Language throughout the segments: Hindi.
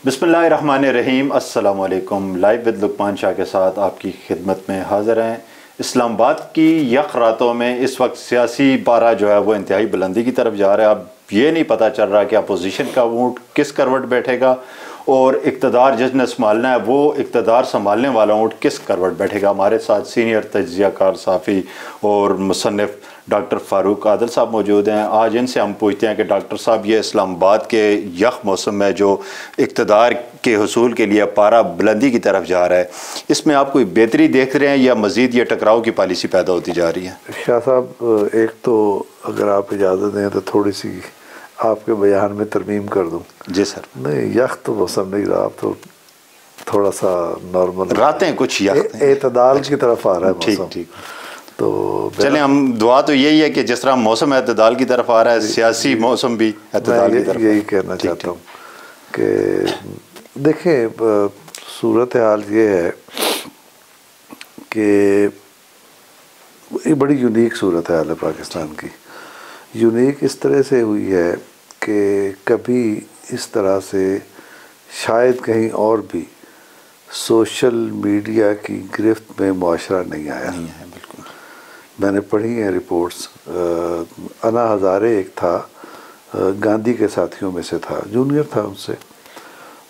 बिस्मिल्लाहिर्रहमानिर्रहीम। अस्सलाम वालेकुम। लाइव विद लुकमान शाह के साथ आपकी खिदमत में हाज़िर हैं। इस्लामाबाद की यख रातों में इस वक्त सियासी पारा जो है वो इंतहाई बुलंदी की तरफ जा रहा है। अब ये नहीं पता चल रहा कि अपोजिशन का वोट किस करवट बैठेगा और इक़्तिदार जिसने संभालना है वो इक़्तिदार संभालने वाला वोट किस करवट बैठेगा। हमारे साथ सीनियर तज्ज़ियाकार साफ़ी और मुसन्निफ़ डॉक्टर फ़ारूक आदिल साहब मौजूद हैं। आज इनसे हम पूछते हैं कि डॉक्टर साहब, ये इस्लामाबाद के यख मौसम में जो इक़्तिदार के हुसूल के लिए पारा बुलंदी की तरफ जा रहा है, इसमें आप कोई बेहतरी देख रहे हैं या मज़ीद ये टकराव की पॉलिसी पैदा होती जा रही है? शाह साहब, एक तो अगर आप इजाज़त दें तो थोड़ी सी आपके बयान में तरमीम कर दूं। जी सर। नहीं, यख तो मौसम नहीं रहा, तो थोड़ा सा नॉर्मल रातें कुछ यख एतदाल की तरफ आ रहा है मौसम। ठीक। तो चलें, हम दुआ तो यही है कि जिस तरह मौसम एतदाल की तरफ आ रहा है, सियासी मौसम भी एतदाल की तरफ। यही कहना चाहता हूँ कि देखें, सूरत हाल ये है कि एक बड़ी यूनिक सूरत हाल है पाकिस्तान की। यूनिक इस तरह से हुई है कि कभी इस तरह से शायद कहीं और भी सोशल मीडिया की गिरफ्त में मुआशरा नहीं आया। नहीं है, बिल्कुल। मैंने पढ़ी हैं रिपोर्ट्स। अन्ना हज़ारे एक था, गांधी के साथियों में से था, जूनियर था उनसे,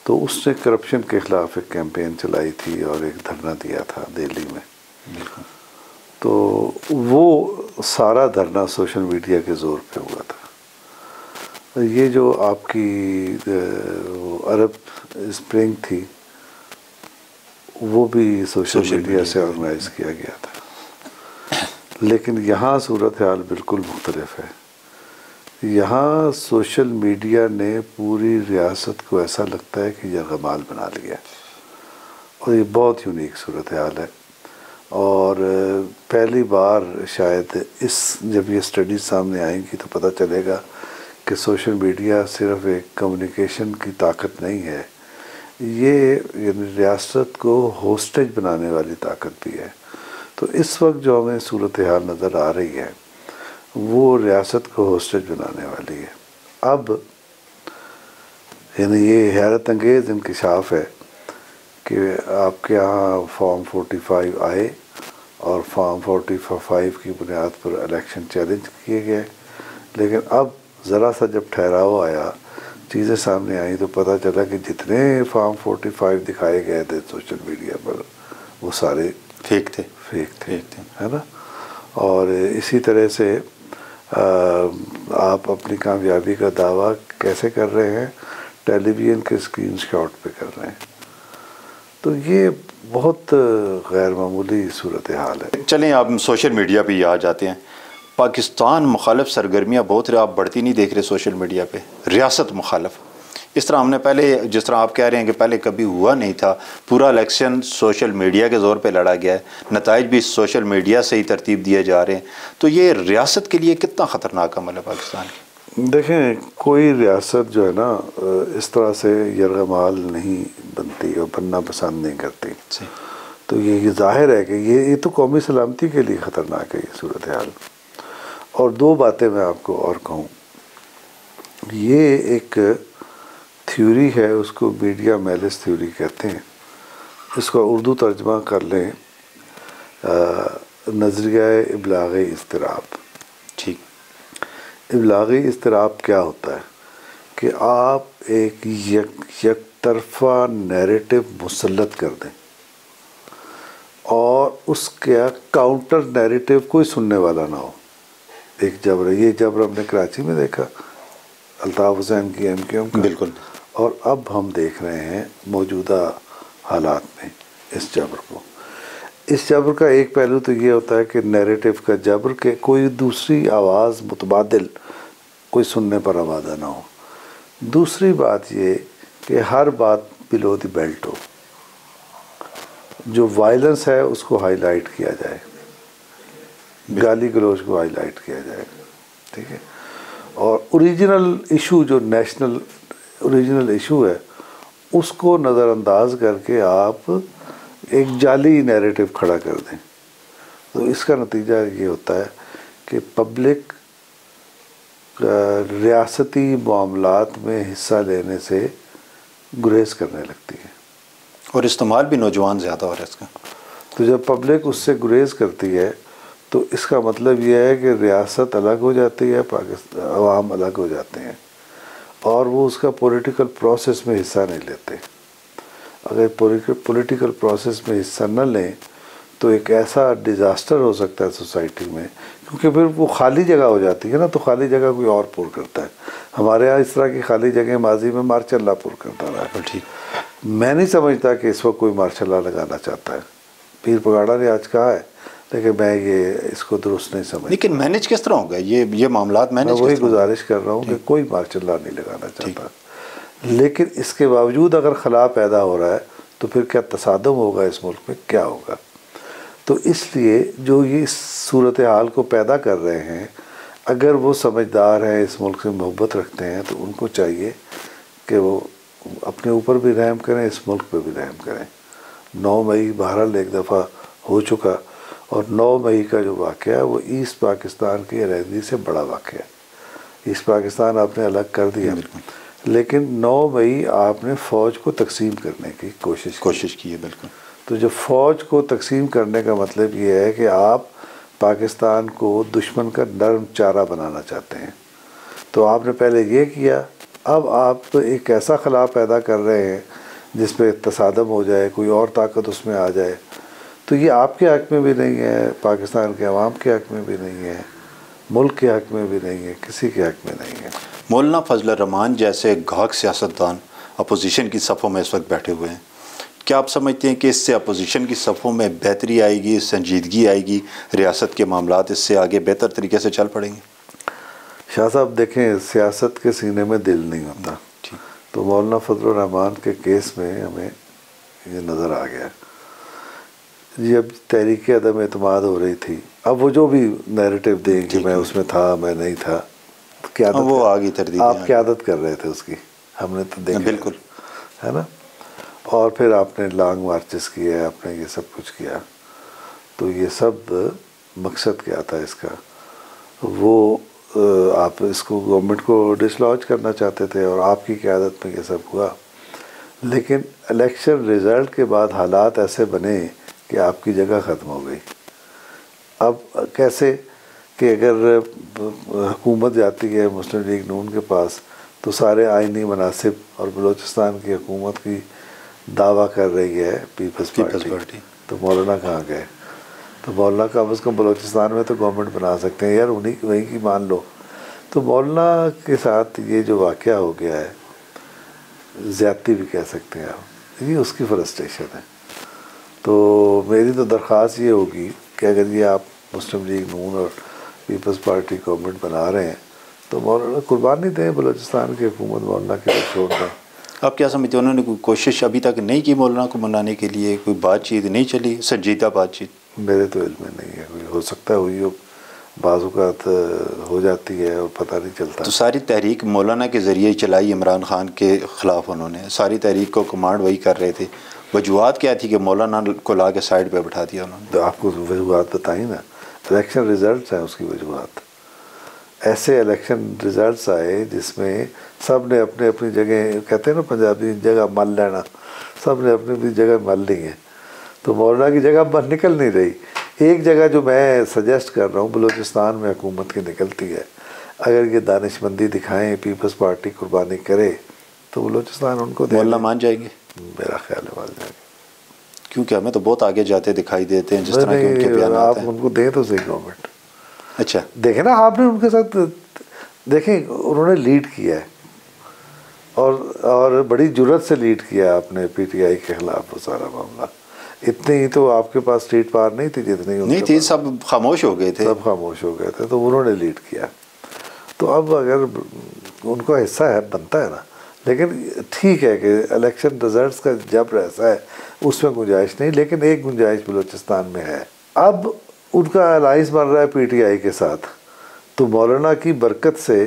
तो उसने करप्शन के ख़िलाफ़ एक कैंपेन चलाई थी और एक धरना दिया था दिल्ली में। तो वो सारा धरना सोशल मीडिया के ज़ोर पे हुआ था। ये जो आपकी अरब स्प्रिंग थी, वो भी सोशल मीडिया से ऑर्गेनाइज़ किया गया था। लेकिन यहाँ सूरत हाल बिल्कुल मुख्तलिफ है। यहाँ सोशल मीडिया ने पूरी रियासत को ऐसा लगता है कि यरगमाल बना लिया, और ये बहुत यूनिक सूरत हाल है। और पहली बार शायद जब ये स्टडीज़ सामने आएंगी तो पता चलेगा कि सोशल मीडिया सिर्फ एक कम्युनिकेशन की ताकत नहीं है, ये रियासत को होस्टेज बनाने वाली ताकत भी है। तो इस वक्त जो हमें सूरत हाल नज़र आ रही है वो रियासत को होस्टेज बनाने वाली है। अब यानी ये हैरत अंगेज़ इंकशाफ है कि आपके यहाँ फॉर्म 45 आए और फॉर्म 45 की बुनियाद पर इलेक्शन चैलेंज किए गए। लेकिन अब ज़रा सा जब ठहराव आया, चीज़ें सामने आई, तो पता चला कि जितने फॉर्म 45 दिखाए गए थे सोशल मीडिया पर वो सारे फेक थे, है ना। और इसी तरह से आप अपनी कामयाबी का दावा कैसे कर रहे हैं? टेलीविज़न के स्क्रीन शॉट पे कर रहे हैं। तो ये बहुत गैर मामूली सूरत हाल है। चलें, आप सोशल मीडिया पे आ जाते हैं। पाकिस्तान मुखालफ सरगर्मियाँ बहुत आप बढ़ती नहीं देख रहे सोशल मीडिया पे, रियासत मुखालफ। इस तरह हमने पहले, जिस तरह आप कह रहे हैं कि पहले कभी हुआ नहीं था, पूरा इलेक्शन सोशल मीडिया के ज़ोर पे लड़ा गया है, नताइज भी सोशल मीडिया से ही तरतीब दिए जा रहे हैं। तो ये रियासत के लिए कितना ख़तरनाक अमल है पाकिस्तान की? देखें, कोई रियासत जो है ना इस तरह से यरगमाल नहीं बनती और बनना पसंद नहीं करती। तो ये ज़ाहिर है कि ये तो कौमी सलामती के लिए ख़तरनाक है ये सूरत हाल। और दो बातें मैं आपको और कहूँ, ये एक थ्योरी है, उसको मीडिया मैलिस थ्योरी कहते हैं। इसका उर्दू तर्जमा कर लें नज़रिया इब्लाग़ी इज़्तिराब। ठीक। इब्लाग़ी इज़्तिराब क्या होता है कि आप एक एक तरफ़ा नैरेटिव मुसल्लत कर दें और उसका काउंटर नैरेटिव कोई सुनने वाला ना हो। एक जबर, ये जबर हमने कराची में देखा, अल्ताफ़ हुसैन की MQM का। बिल्कुल। और अब हम देख रहे हैं मौजूदा हालात में इस जबर को। इस जबर का एक पहलू तो ये होता है कि नैरेटिव का जबर के कोई दूसरी आवाज़ मुतबादिल कोई सुनने पर आवाज़ा ना हो। दूसरी बात ये कि हर बात बिलो द बेल्ट हो, जो वायलेंस है उसको हाईलाइट किया जाए, गाली गलौज को हाईलाइट किया जाए, ठीक है। और ओरिजिनल इशू जो नेशनल ओरिजिनल इशू है उसको नज़रअंदाज करके आप एक जाली नैरेटिव खड़ा कर दें। तो इसका नतीजा ये होता है कि पब्लिक रियासती मामलात में हिस्सा लेने से गुरेज करने लगती है। और इस्तेमाल भी नौजवान ज़्यादा हो रहा है इसका। तो जब पब्लिक उससे गुरेज करती है तो इसका मतलब यह है कि रियासत अलग हो जाती है, पाकिस्तान अवाम अलग हो जाते हैं और वो उसका पॉलिटिकल प्रोसेस में हिस्सा नहीं लेते। अगर पॉलिटिकल प्रोसेस में हिस्सा न लें तो एक ऐसा डिज़ास्टर हो सकता है सोसाइटी में, क्योंकि फिर वो खाली जगह हो जाती है ना, तो खाली जगह कोई और पूर करता है। हमारे यहाँ इस तरह की खाली जगह माजी में मार्शल लॉ पूर करता रहा है। ठीक, मैं नहीं समझता कि इस वक्त कोई मार्शल लॉ लगाना चाहता है। पीर पगाड़ा ने आज कहा है, लेकिन मैं ये इसको दुरुस्त नहीं समझता। लेकिन मैनेज किस तरह होगा ये मामला मैनेज? मैं वही गुजारिश कर रहा हूँ कि कोई मार्शल लॉ नहीं लगाना चाहता, लेकिन इसके बावजूद अगर खला पैदा हो रहा है तो फिर क्या तसादम होगा इस मुल्क में, क्या होगा। तो इसलिए जो ये सूरत हाल को पैदा कर रहे हैं, अगर वो समझदार हैं, इस मुल्क से मोहब्बत रखते हैं, तो उनको चाहिए कि वो अपने ऊपर भी रहम करें, इस मुल्क पे भी रहम करें। 9 मई बहरहाल एक दफ़ा हो चुका, और 9 मई का जो वाक़या है वो ईस्ट पाकिस्तान की अलहदगी से बड़ा वाक़या है। ईस्ट पाकिस्तान आपने अलग कर दिया, लेकिन 9 मई आपने फ़ौज को तकसीम करने की कोशिश की है। बिल्कुल। तो जब फ़ौज को तकसीम करने का मतलब ये है कि आप पाकिस्तान को दुश्मन का नरम चारा बनाना चाहते हैं, तो आपने पहले ये किया, अब आप एक ऐसा खला पैदा कर रहे हैं जिस पे तसादम हो जाए, कोई और ताकत उसमें आ जाए, तो ये आपके हक़ में भी नहीं है, पाकिस्तान के अवाम के हक़ में भी नहीं है, मुल्क के हक़ में भी नहीं है, किसी के हक़ में नहीं है। मौलाना फजल रहमान जैसे गाहक सियासतदान अपोजिशन की सफ़ों में इस वक्त बैठे हुए हैं, क्या आप समझते हैं कि इससे अपोजिशन की सफ़ों में बेहतरी आएगी, संजीदगी आएगी, रियासत के मामलात इससे आगे बेहतर तरीके से चल पड़ेंगे? शाह साहब देखें, सियासत के सीने में दिल नहीं होता। तो मौलाना फजल रहमान के केस में हमें ये नज़र आ गया। जब तहरीक अदम एतमाद हो रही थी, अब वो जो भी नैरेटिव दें कि मैं उसमें था, मैं नहीं था, क्यादत वो आगे तरदीद आप क्यादत कर रहे थे उसकी, हमने तो देखा बिल्कुल, है ना। और फिर आपने लॉन्ग मार्चेस किए, आपने ये सब कुछ किया, तो ये सब मकसद क्या था इसका? वो आप इसको गवर्नमेंट को डिसलॉज करना चाहते थे और आपकी क़यादत में ये सब हुआ। लेकिन इलेक्शन रिज़ल्ट के बाद हालात ऐसे बने कि आपकी जगह ख़त्म हो गई। अब कैसे कि अगर हुकूमत जाती है मुस्लिम लीग नून के पास तो सारे आइनी मनासिब, और बलूचिस्तान की हुकूमत की दावा कर रही है पीपल्स पार्टी, तो मौलाना कहाँ गए? तो मौलाना कम अज़ कम बलूचिस्तान में तो गवर्नमेंट बना सकते हैं यार, उन्हीं वहीं की मान लो। तो मौलाना के साथ ये जो वाक़या हो गया है, ज़्यादती भी कह सकते हैं आप, ये उसकी फ्रस्ट्रेशन है। तो मेरी तो दरख्वास्त ये होगी कि अगर ये आप मुस्लिम लीग नून और पीपल्स पार्टी गवर्नमेंट बना रहे हैं तो मौलाना कुर्बानी दें, बलूचिस्तान की हुकूमत मौलाना के लिए छोड़ दें। आप क्या समझते हैं, उन्होंने कोई कोशिश अभी तक नहीं की मौलाना को मनाने के लिए? कोई बातचीत नहीं चली, संजीदा बातचीत? मेरे तो इल्म में नहीं है, कोई हो सकता है हुई हो, बाज़ हो जाती है और पता नहीं चलता। तो सारी तहरीक मौलाना के ज़रिए चलाई इमरान खान के ख़िलाफ़, उन्होंने सारी तहरीक को कमांड वही कर रहे थे। वजूहत क्या थी कि मौलाना को ला के साइड पर बैठा दिया उन्होंने? तो आपको वजूहत बताई ना, इलेक्शन रिज़ल्ट हैं उसकी वजूहत। ऐसे इलेक्शन रिज़ल्ट आए जिसमें सब ने अपने अपनी जगह, कहते हैं ना पंजाबी, जगह मल लेना, सब ने अपनी अपनी जगह मल ली है। तो मौलाना की जगह अब निकल नहीं रही। एक जगह जो मैं सजेस्ट कर रहा हूँ, बलूचिस्तान में हुकूमत की निकलती है, अगर ये दानिशमंदी दिखाएं, पीपल्स पार्टी कुर्बानी करे, तो बलूचिस्तान उनको मौलाना मान जाएंगे? मेरा ख्याल है मान जाएंगे, क्योंकि हमें तो बहुत आगे जाते दिखाई देते हैं जिस तरह के उनके बयान आप हैं। उनको दें तो सही गवर्नमेंट। अच्छा, देखें ना, आपने उनके साथ देखें, उन्होंने लीड किया है और बड़ी जुर्रत से लीड किया आपने पीटीआई के खिलाफ वो सारा मामला। इतनी ही तो आपके पास स्ट्रीट पावर नहीं थी जितनी नहीं थी, सब खामोश हो गए थे, सब खामोश हो गए थे, तो उन्होंने लीड किया। तो अब अगर उनको हिस्सा है, बनता है ना, लेकिन ठीक है कि इलेक्शन रिजल्ट्स का जब ऐसा है उसमें गुंजाइश नहीं, लेकिन एक गुंजाइश बलूचिस्तान में है। अब उनका अलाइंस बन रहा है पीटीआई के साथ, तो मौलाना की बरकत से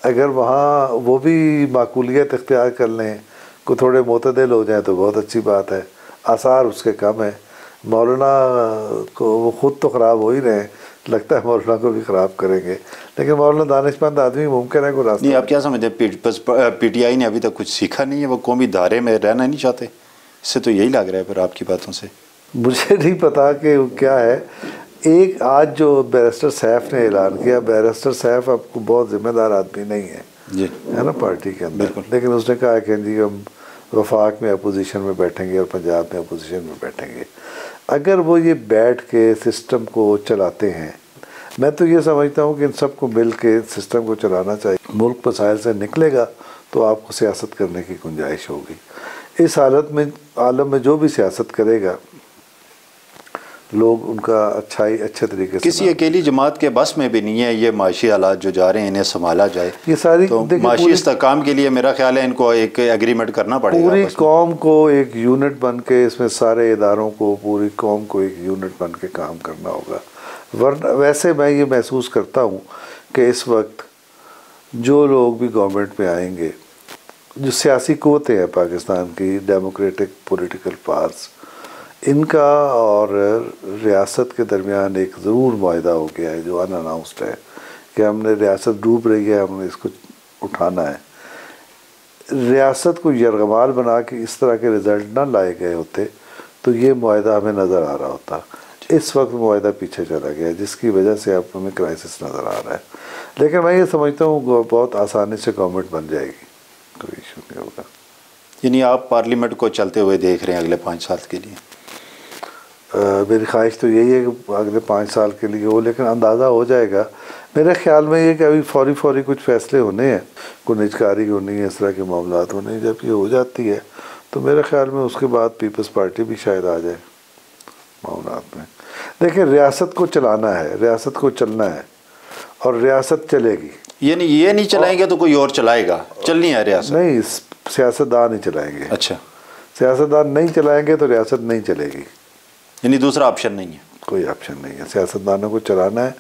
अगर वहाँ वो भी माकूलियत इख्तियार कर लें, को थोड़े मोतदिल हो जाए तो बहुत अच्छी बात है। आसार उसके कम है, मौलाना को वो ख़ुद तो ख़राब हो ही रहे हैं, लगता है मौलाना को भी ख़राब करेंगे, लेकिन मौलाना दानिशमंद आदमी, मुमकिन है कोई रास्ता। नहीं, आप क्या समझते हैं PTI ने अभी तक कुछ सीखा नहीं है, वो कौमी धारे में रहना नहीं चाहते? इससे तो यही लग रहा है फिर आपकी बातों से। मुझे नहीं पता कि क्या है। एक आज जो बैरिस्टर सैफ ने ऐलान किया, बैरिस्टर सैफ आपको बहुत जिम्मेदार आदमी नहीं है जी, है ना पार्टी के अंदर, लेकिन उसने कहा कि जी हम वफाक में अपोजिशन में बैठेंगे और पंजाब में अपोजिशन में बैठेंगे। अगर वो ये बैठ के सिस्टम को चलाते हैं, मैं तो ये समझता हूँ कि इन सबको मिल के सिस्टम को चलाना चाहिए। मुल्क मसाइल से निकलेगा तो आपको सियासत करने की गुंजाइश होगी। इस हालत में, आलम में जो भी सियासत करेगा, लोग उनका अच्छे तरीके से, किसी अकेली जमात के बस में भी नहीं है ये माशी हालात जो जा रहे हैं, इन्हें संभाला जाए। ये सारी तो माशी इस्तेहकाम के लिए मेरा ख्याल है इनको एक एग्रीमेंट करना पड़ेगा। पूरी कौम को एक यूनिट बन के, इसमें सारे इदारों को, पूरी कौम को एक यूनिट बन के काम करना होगा। वरना वैसे मैं ये महसूस करता हूँ कि इस वक्त जो लोग भी गवर्नमेंट में आएंगे, जो सियासी क़ुव्वतें हैं पाकिस्तान की, डेमोक्रेटिक पॉलिटिकल पार्ट्स, इनका और रियासत के दरमियान एक ज़रूर मुआहदा हो गया है जो अनअनाउंस्ड है कि हमने, रियासत डूब रही है, हमने इसको उठाना है। रियासत को यरगमाल बना के इस तरह के रिज़ल्ट ना लाए गए होते तो ये मुआहदा हमें नज़र आ रहा होता। इस वक्त मुआहदा पीछे चला गया, जिसकी वजह से अब हमें क्राइसिस नज़र आ रहा है। लेकिन मैं ये समझता हूँ बहुत आसानी से गवर्नमेंट बन जाएगी, कोई इशू नहीं होगा। यानी आप पार्लियामेंट को चलते हुए देख रहे हैं अगले 5 साल के लिए? मेरी ख्वाहिश तो यही है कि अगले 5 साल के लिए हो, लेकिन अंदाज़ा हो जाएगा मेरे ख्याल में ये कि अभी फौरी कुछ फ़ैसले होने हैं, कोई निजकारी होनी है, इस तरह के मामला होने हैं। जब ये हो जाती है तो मेरे ख्याल में उसके बाद पीपल्स पार्टी भी शायद आ जाए मामला में। देखिए, रियासत को चलाना है, रियासत को चलना है और रियासत चलेगी। यानी ये नहीं चलाएंगे तो कोई और चलाएगा? चलनी है रियासत? नहीं, सियासतदान ही चलाएंगे। अच्छा, सियासतदान नहीं चलाएंगे तो रियासत नहीं चलेगी। यानी दूसरा ऑप्शन नहीं है? कोई ऑप्शन नहीं है। सियासतदानों को चलाना है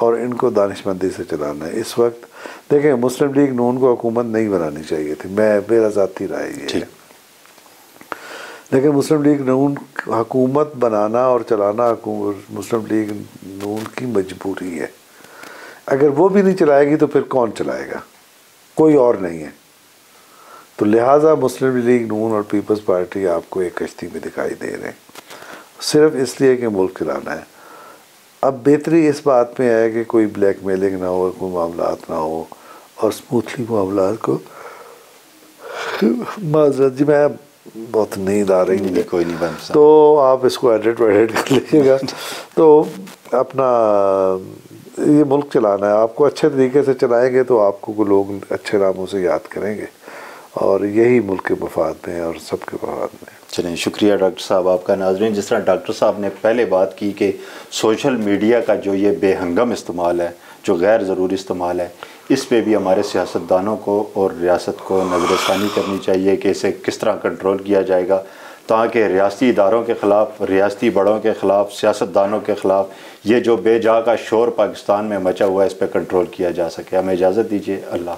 और इनको दानिशमंदी से चलाना है। इस वक्त देखें, मुस्लिम लीग नून को हुकूमत नहीं बनानी चाहिए थी, मेरा ज़ाती राय ये है, लेकिन मुस्लिम लीग नून हुकूमत बनाना और चलाना मुस्लिम लीग नून की मजबूरी है। अगर वो भी नहीं चलाएगी तो फिर कौन चलाएगा? कोई और नहीं है। तो लिहाजा मुस्लिम लीग नून और पीपल्स पार्टी आपको एक कश्ती में दिखाई दे रहे हैं, सिर्फ इसलिए कि मुल्क चलाना है। अब बेहतरी इस बात में है कि कोई ब्लैकमेलिंग ना हो, कोई मामलात ना हो और स्मूथली मामलात को। माजरत जी, मैं बहुत नींद आ रही है, कोई नहीं बनता, तो आप इसको एडिट कर लीजिएगा। तो अपना ये मुल्क चलाना है, आपको अच्छे तरीके से चलाएंगे तो आपको लोग अच्छे नामों से याद करेंगे और यही मुल्क के मफाद में और सबके मफाद में। चलें, शुक्रिया डॉक्टर साहब आपका। नाज़रीन, जिस तरह डॉक्टर साहब ने पहले बात की कि सोशल मीडिया का जो ये बेहंगम इस्तेमाल है, जो गैर ज़रूरी इस्तेमाल है, इस पे भी हमारे सियासतदानों को और रियासत को नज़रसानी करनी चाहिए कि इसे किस तरह कंट्रोल किया जाएगा ताकि रियासती इदारों के ख़िलाफ़, रियासती बड़ों के ख़िलाफ़, सियासतदानों के ख़िलाफ़ ये जो बेजा का शोर पाकिस्तान में मचा हुआ है, इस पर कंट्रोल किया जा सके। हमें इजाज़त दीजिए। अल्लाह।